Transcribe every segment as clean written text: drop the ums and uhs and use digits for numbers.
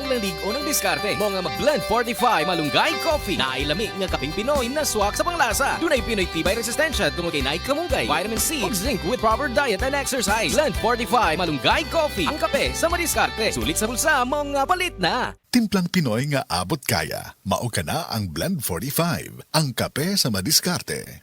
ang lalig o ng diskarte. Mo nga mag-blend 45 malunggay coffee. Nailami nga kaping Pinoy na swak sa panglasa. Dunay Pinoy tibay resistensya tungod kay naay kamunggay, vitamin C ug zinc with proper diet and exercise. Blend 45 malunggay coffee. Ang kape sa madiskarte. Sulit sa bulsa, mo nga palit na. Timplang Pinoy nga abot kaya. Mao ka na ang Blend 45. Ang kape sa madiskarte.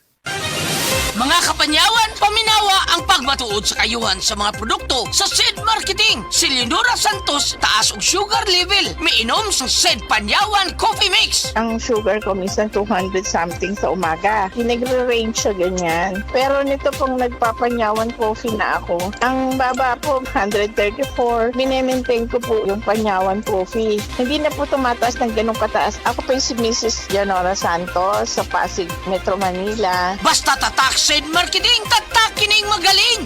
Mga kapanyawan, paminawa ang pagmatuod sa kayuhan sa mga produkto sa SED Marketing. Si Leonora Santos, taas og sugar level. Miinom sa SED Panyawan Coffee Mix. Ang sugar ko minsan 200 something sa umaga. Nagre-range siya ganyan. Pero nito pong nagpapanyawan coffee na ako, ang baba po 134. Minemaintain ko po yung panyawan coffee. Hindi na po tumataas ng ganong kataas. Ako po yung si Mrs. Leonora Santos sa Pasig, Metro Manila. Basta tatak SED Marketing, tatak kining magaling.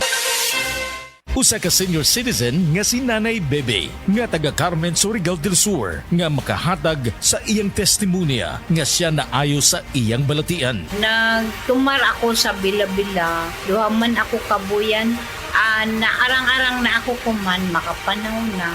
Usa ka senior citizen nga si Nanay Bebe nga taga Carmen Surigao del Sur nga makahatag sa iyang testimonya nga siya naayo sa iyang balatian. Nagtumar ako sa Bila-Bila, duha man ako kabuyan, naarang-arang na ako kuman, makapanaw na.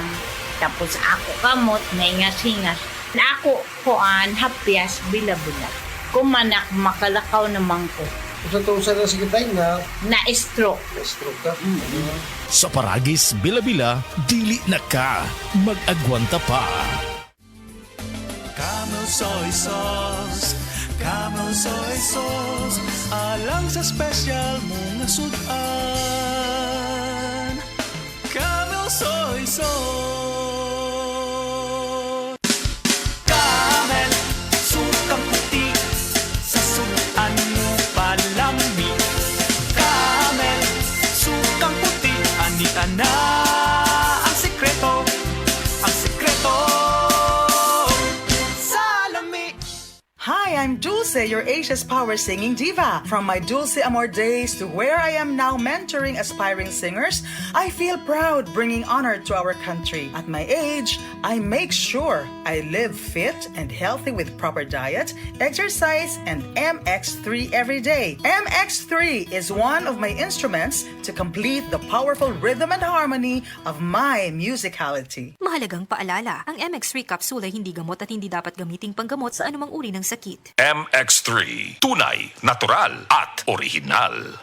Tapos ako kamot, naingas-hingas. Na ako kuan, hapyas, Bila-Bila. Kumanak, makalakaw naman ko. Sa na si Kitay na Na-stroke. stroke ka. Sa Paragis, Bila-Bila, dili na ka mag-agwanta pa. Camel soy sauce, Camel soy sauce, alang sa special mong sudan. Camel soy sauce. Camel, sukang puti, sa sudan mo palami. Camel, sukang puti, anita na ang sikreto, ang sikreto. Hi, I'm Dulce, your Asia's Power Singing Diva. From my Dulce Amor days to where I am now mentoring aspiring singers, I feel proud bringing honor to our country. At my age, I make sure I live fit and healthy with proper diet, exercise, and MX3 every day. MX3 is one of my instruments to complete the powerful rhythm and harmony of my musicality. Mahalagang paalala, ang MX3 capsule ay hindi gamot at hindi dapat gamiting panggamot sa anumang uri ng sakit. MX3, tunay, natural at original.